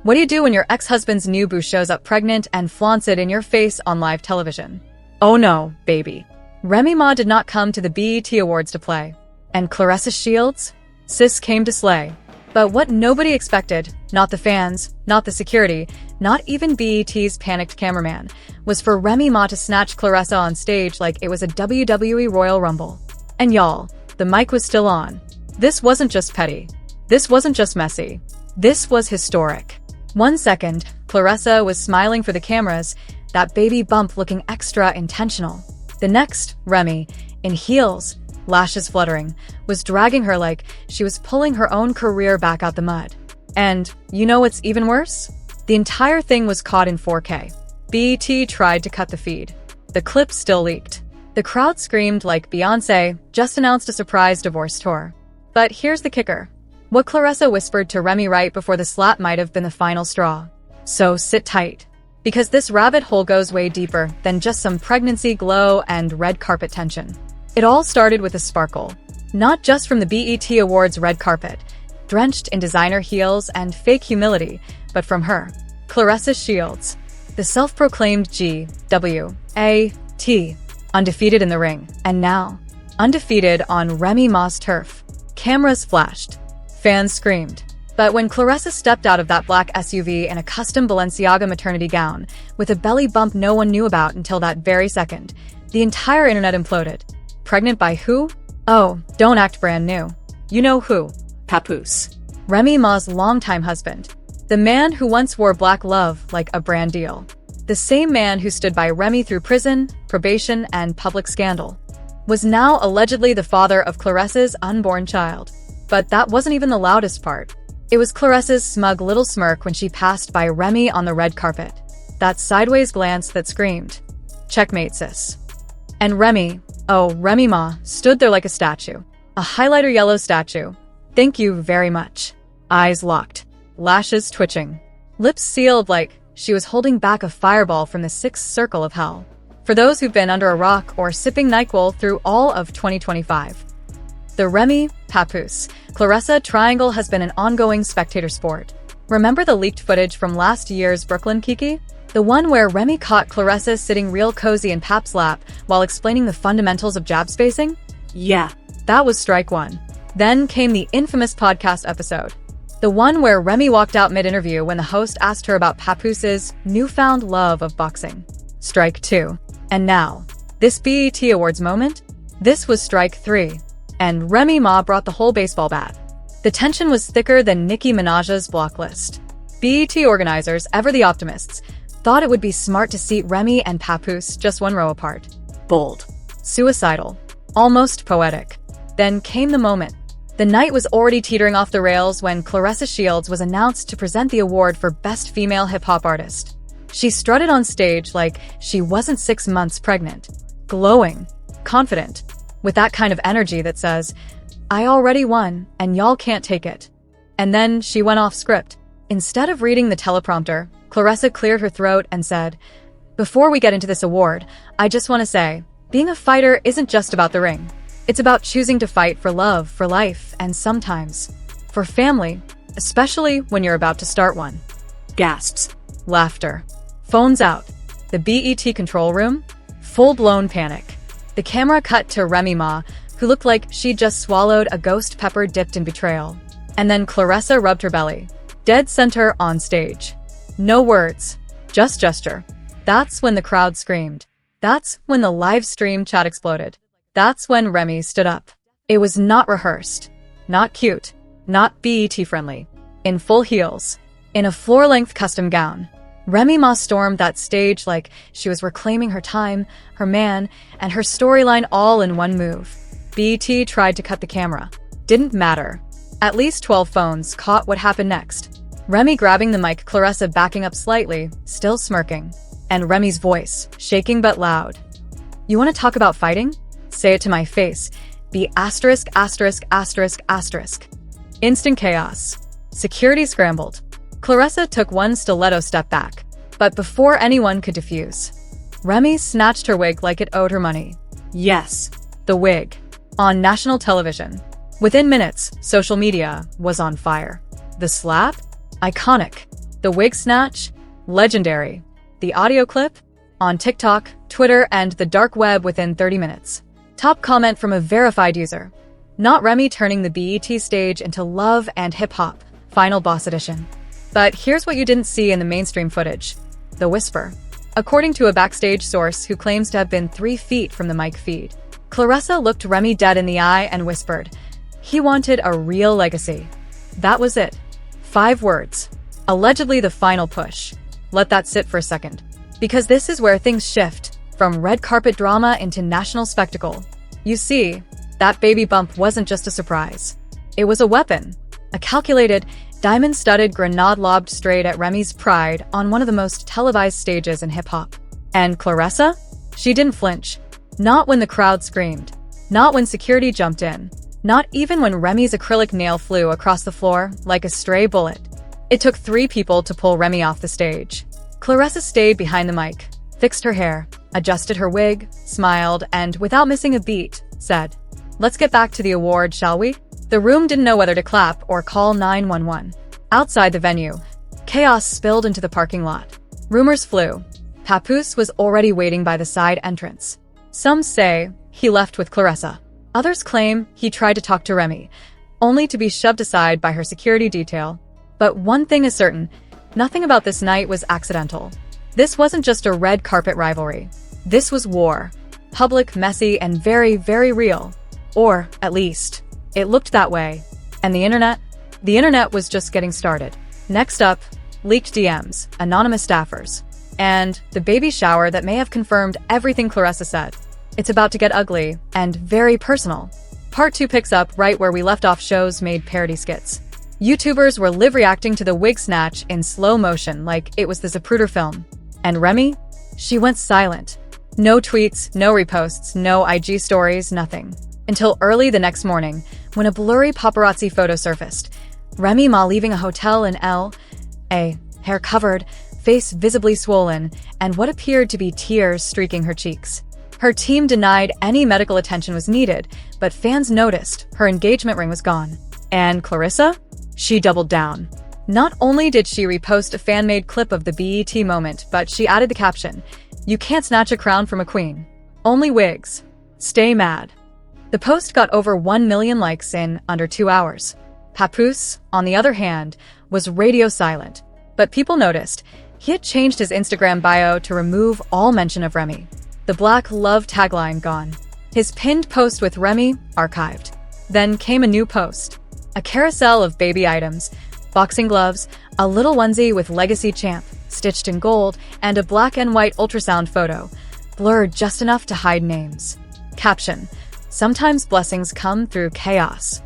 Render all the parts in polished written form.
What do you do when your ex-husband's new boo shows up pregnant and flaunts it in your face on live television? Oh no, baby. Remy Ma did not come to the BET Awards to play. And Claressa Shields? Sis came to slay. But what nobody expected, not the fans, not the security, not even BET's panicked cameraman, was for Remy Ma to snatch Claressa on stage like it was a WWE Royal Rumble. And y'all, the mic was still on. This wasn't just petty. This wasn't just messy. This was historic. 1 second, Claressa was smiling for the cameras, that baby bump looking extra intentional. The next, Remy, in heels, lashes fluttering, was dragging her like she was pulling her own career back out the mud. And you know what's even worse? The entire thing was caught in 4K. BET tried to cut the feed. The clip still leaked. The crowd screamed like Beyoncé just announced a surprise divorce tour. But here's the kicker. What Claressa whispered to Remy right before the slap might have been the final straw. So sit tight. Because this rabbit hole goes way deeper than just some pregnancy glow and red carpet tension. It all started with a sparkle. Not just from the BET Awards red carpet, drenched in designer heels and fake humility, but from her, Claressa Shields, the self-proclaimed G.W.A.T., undefeated in the ring, and now, undefeated on Remy Ma's turf. Cameras flashed. Fans screamed. But when Claressa stepped out of that black SUV in a custom Balenciaga maternity gown, with a belly bump no one knew about until that very second, the entire internet imploded. Pregnant by who? Oh, don't act brand new. You know who. Papoose. Remy Ma's longtime husband. The man who once wore black love like a brand deal. The same man who stood by Remy through prison, probation, and public scandal. Was now allegedly the father of Claressa's unborn child. But that wasn't even the loudest part. It was Claressa's smug little smirk when she passed by Remy on the red carpet. That sideways glance that screamed, "Checkmate, sis." And Remy, oh, Remy Ma, stood there like a statue. A highlighter yellow statue. Thank you very much. Eyes locked. Lashes twitching. Lips sealed like she was holding back a fireball from the sixth circle of hell. For those who've been under a rock or sipping NyQuil through all of 2025. The Remy Papoose Claressa triangle has been an ongoing spectator sport. Remember the leaked footage from last year's Brooklyn Kiki? The one where Remy caught Claressa sitting real cozy in Pap's lap while explaining the fundamentals of jab spacing? Yeah, that was strike one. Then came the infamous podcast episode. The one where Remy walked out mid-interview when the host asked her about Papoose's newfound love of boxing. Strike two. And now, this BET Awards moment? This was strike three. And Remy Ma brought the whole baseball bat. The tension was thicker than Nicki Minaj's block list. BET organizers, ever the optimists, thought it would be smart to seat Remy and Papoose just one row apart. Bold. Suicidal. Almost poetic. Then came the moment. The night was already teetering off the rails when Claressa Shields was announced to present the award for Best Female Hip-Hop Artist. She strutted on stage like she wasn't 6 months pregnant. Glowing. Confident. With that kind of energy that says, I already won, and y'all can't take it. And then she went off script. Instead of reading the teleprompter, Claressa cleared her throat and said, "Before we get into this award, I just want to say, being a fighter isn't just about the ring. It's about choosing to fight for love, for life, and sometimes for family, especially when you're about to start one." Gasps. Laughter. Phones out. The BET control room? Full-blown panic. The camera cut to Remy Ma, who looked like she'd just swallowed a ghost pepper dipped in betrayal. And then Claressa rubbed her belly. Dead center on stage. No words. Just gesture. That's when the crowd screamed. That's when the live stream chat exploded. That's when Remy stood up. It was not rehearsed. Not cute. Not BET friendly. In full heels. In a floor-length custom gown. Remy Ma stormed that stage like she was reclaiming her time, her man, and her storyline all in one move. BET tried to cut the camera. Didn't matter. At least 12 phones caught what happened next. Remy grabbing the mic, Claressa backing up slightly, still smirking. And Remy's voice, shaking but loud. "You want to talk about fighting? Say it to my face. Be asterisk, asterisk, asterisk, asterisk." Instant chaos. Security scrambled. Claressa took one stiletto step back. But before anyone could defuse, Remy snatched her wig like it owed her money. Yes, the wig. On national television. Within minutes, social media was on fire. The slap? Iconic. The wig snatch? Legendary. The audio clip? On TikTok, Twitter, and the dark web within 30 minutes. Top comment from a verified user. Not Remy turning the BET stage into love and hip-hop. Final boss edition. But here's what you didn't see in the mainstream footage. The whisper. According to a backstage source who claims to have been 3 feet from the mic feed, Claressa looked Remy dead in the eye and whispered, he wanted a real legacy. That was it. 5 words. Allegedly the final push. Let that sit for a second. Because this is where things shift, from red carpet drama into national spectacle. You see, that baby bump wasn't just a surprise. It was a weapon. A calculated, diamond-studded grenade lobbed straight at Remy's pride on one of the most televised stages in hip-hop. And Claressa? She didn't flinch. Not when the crowd screamed. Not when security jumped in. Not even when Remy's acrylic nail flew across the floor like a stray bullet. It took 3 people to pull Remy off the stage. Claressa stayed behind the mic, fixed her hair, adjusted her wig, smiled, and without missing a beat, said, "Let's get back to the award, shall we?" The room didn't know whether to clap or call 911. Outside the venue, chaos spilled into the parking lot. Rumors flew. Papoose was already waiting by the side entrance. Some say he left with Claressa. Others claim he tried to talk to Remy, only to be shoved aside by her security detail. But one thing is certain, nothing about this night was accidental. This wasn't just a red carpet rivalry. This was war. Public, messy, and very, very real. Or, at least, it looked that way. And the internet? The internet was just getting started. Next up, leaked DMs, anonymous staffers, and the baby shower that may have confirmed everything Claressa said. It's about to get ugly and very personal. Part 2 picks up right where we left off. Shows made parody skits. YouTubers were live reacting to the wig snatch in slow motion like it was the Zapruder film. And Remy? She went silent. No tweets, no reposts, no IG stories, nothing. Until early the next morning, when a blurry paparazzi photo surfaced. Remy Ma leaving a hotel in L.A., hair covered, face visibly swollen, and what appeared to be tears streaking her cheeks. Her team denied any medical attention was needed, but fans noticed her engagement ring was gone. And Claressa? She doubled down. Not only did she repost a fan-made clip of the BET moment, but she added the caption, "You can't snatch a crown from a queen. Only wigs. Stay mad." The post got over 1 million likes in under 2 hours. Papoose, on the other hand, was radio silent. But people noticed. He had changed his Instagram bio to remove all mention of Remy. The Black Love tagline gone. His pinned post with Remy archived. Then came a new post. A carousel of baby items, boxing gloves, a little onesie with Legacy Champ, stitched in gold, and a black and white ultrasound photo, blurred just enough to hide names. Caption: sometimes blessings come through chaos.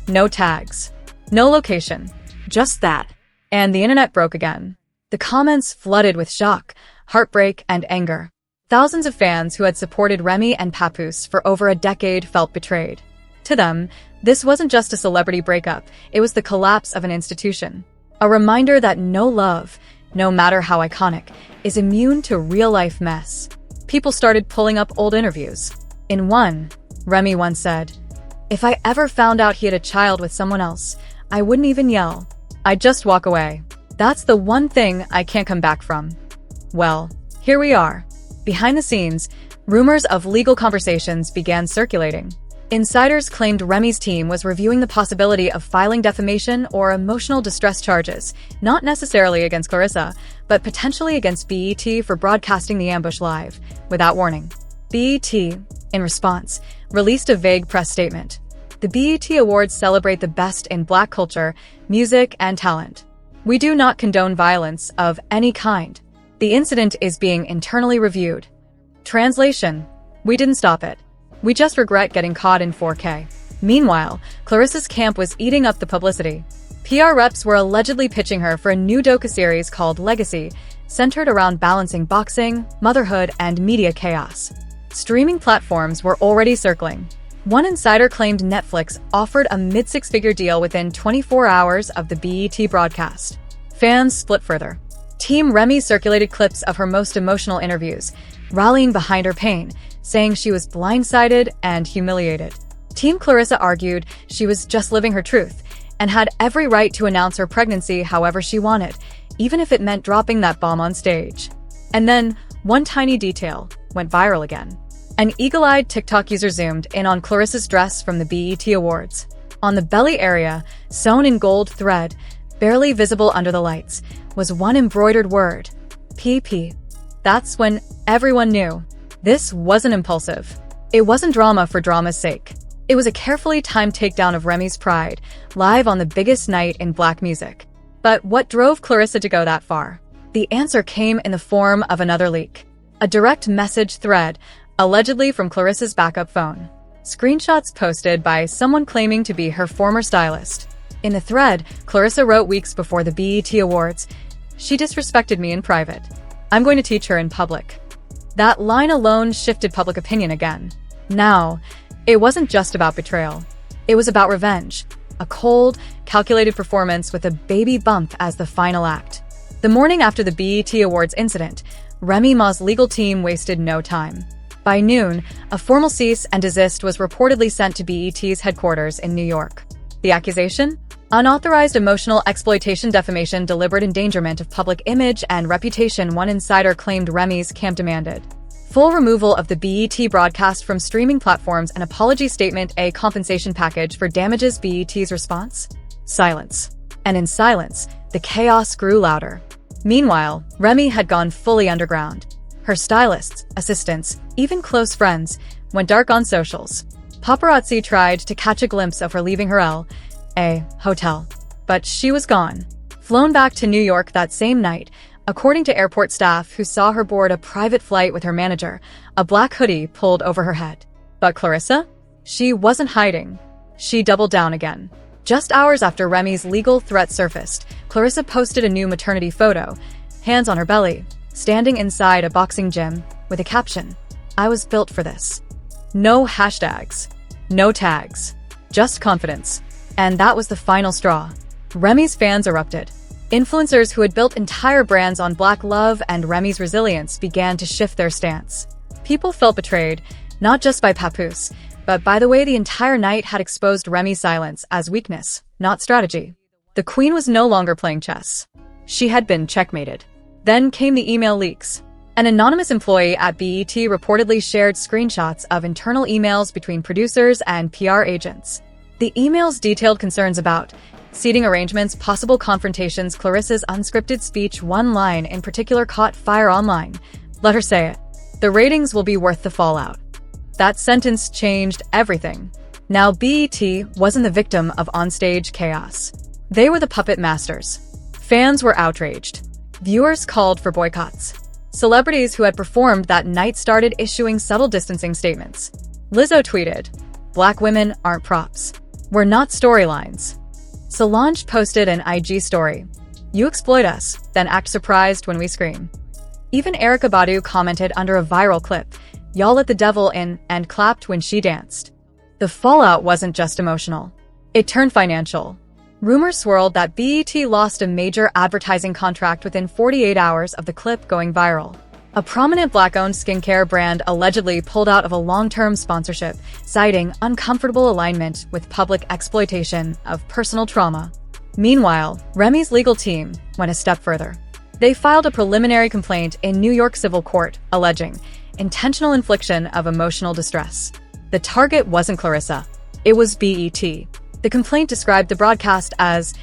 No tags. No location. Just that. And the internet broke again. The comments flooded with shock, heartbreak, and anger. Thousands of fans who had supported Remy and Papoose for over a decade felt betrayed. To them, this wasn't just a celebrity breakup, it was the collapse of an institution. A reminder that no love, no matter how iconic, is immune to real-life mess. People started pulling up old interviews. In one, Remy once said, "If I ever found out he had a child with someone else, I wouldn't even yell. I'd just walk away. That's the one thing I can't come back from." Well, here we are. Behind the scenes, rumors of legal conversations began circulating. Insiders claimed Remy's team was reviewing the possibility of filing defamation or emotional distress charges, not necessarily against Claressa, but potentially against BET for broadcasting the ambush live, without warning. BET, in response, released a vague press statement. The BET Awards celebrate the best in Black culture, music, and talent. We do not condone violence of any kind. The incident is being internally reviewed. Translation: we didn't stop it. We just regret getting caught in 4K. Meanwhile, Claressa's camp was eating up the publicity. PR reps were allegedly pitching her for a new docuseries called Legacy, centered around balancing boxing, motherhood, and media chaos. Streaming platforms were already circling. One insider claimed Netflix offered a mid-six-figure deal within 24 hours of the BET broadcast. Fans split further. Team Remy circulated clips of her most emotional interviews, rallying behind her pain, saying she was blindsided and humiliated. Team Claressa argued she was just living her truth and had every right to announce her pregnancy however she wanted, even if it meant dropping that bomb on stage. And then, one tiny detail went viral again. An eagle-eyed TikTok user zoomed in on Clarissa's dress from the BET Awards. On the belly area, sewn in gold thread, barely visible under the lights, was one embroidered word: PP. That's when everyone knew. This wasn't impulsive. It wasn't drama for drama's sake. It was a carefully timed takedown of Remy's pride, live on the biggest night in Black music. But what drove Claressa to go that far? The answer came in the form of another leak. A direct message thread, allegedly from Claressa's backup phone. Screenshots posted by someone claiming to be her former stylist. In the thread, Claressa wrote weeks before the BET Awards, "She disrespected me in private. I'm going to teach her in public." That line alone shifted public opinion again. Now, it wasn't just about betrayal. It was about revenge. A cold, calculated performance with a baby bump as the final act. The morning after the BET Awards incident, Remy Ma's legal team wasted no time. By noon, a formal cease and desist was reportedly sent to BET's headquarters in New York. The accusation? Unauthorized emotional exploitation, defamation, deliberate endangerment of public image and reputation, one insider claimed Remy's camp demanded. Full removal of the BET broadcast from streaming platforms, an apology statement, a compensation package for damages. BET's response? Silence. And in silence, the chaos grew louder. Meanwhile, Remy had gone fully underground. Her stylists, assistants, even close friends, went dark on socials. Paparazzi tried to catch a glimpse of her leaving her L.A. hotel. But she was gone. Flown back to New York that same night, according to airport staff who saw her board a private flight with her manager, a black hoodie pulled over her head. But Claressa? She wasn't hiding. She doubled down again. Just hours after Remy's legal threat surfaced, Claressa posted a new maternity photo, hands on her belly, standing inside a boxing gym, with a caption, "I was built for this." No hashtags. No tags. Just confidence. And that was the final straw. Remy's fans erupted. Influencers who had built entire brands on Black love and Remy's resilience began to shift their stance. People felt betrayed, not just by Papoose, but by the way the entire night had exposed Remy's silence as weakness, not strategy. The queen was no longer playing chess. She had been checkmated. Then came the email leaks. An anonymous employee at BET reportedly shared screenshots of internal emails between producers and PR agents. The emails detailed concerns about seating arrangements, possible confrontations. Claressa's unscripted speech, one line in particular, caught fire online. "Let her say it. The ratings will be worth the fallout." That sentence changed everything. Now BET wasn't the victim of onstage chaos. They were the puppet masters. Fans were outraged. Viewers called for boycotts. Celebrities who had performed that night started issuing subtle distancing statements. Lizzo tweeted, "Black women aren't props. We're not storylines." Solange posted an IG story, "You exploit us, then act surprised when we scream." Even Erykah Badu commented under a viral clip, "Y'all let the devil in," and clapped when she danced. The fallout wasn't just emotional. It turned financial. Rumors swirled that BET lost a major advertising contract within 48 hours of the clip going viral. A prominent Black-owned skincare brand allegedly pulled out of a long-term sponsorship, citing uncomfortable alignment with public exploitation of personal trauma. Meanwhile, Remy's legal team went a step further. They filed a preliminary complaint in New York civil court, alleging intentional infliction of emotional distress. The target wasn't Claressa. It was BET. The complaint described the broadcast as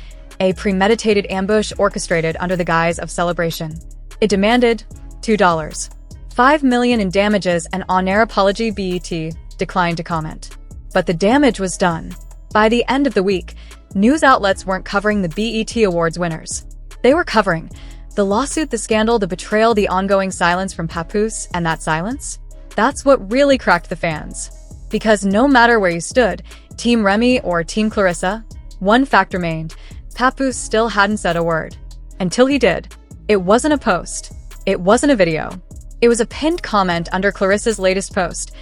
a premeditated ambush orchestrated under the guise of celebration. It demanded $2.5 million in damages and on-air apology. BET declined to comment. But the damage was done. By the end of the week, news outlets weren't covering the BET Awards winners. They were covering the lawsuit, the scandal, the betrayal, the ongoing silence from Papoose, and that silence? That's what really cracked the fans. Because no matter where you stood, Team Remy or Team Claressa, one fact remained: Papoose still hadn't said a word. Until he did. It wasn't a post. It wasn't a video. It was a pinned comment under Claressa's latest post,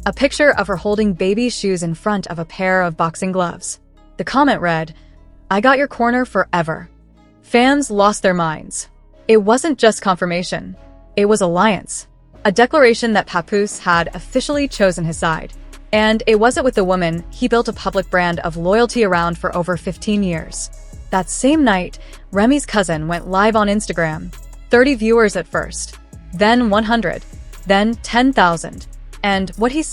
a picture of her holding baby shoes in front of a pair of boxing gloves. The comment read, "I got your corner forever." Fans lost their minds. It wasn't just confirmation. It was alliance. A declaration that Papoose had officially chosen his side. And it wasn't with the woman he built a public brand of loyalty around for over 15 years. That same night, Remy's cousin went live on Instagram. 30 viewers at first, then 100, then 10,000. And what he said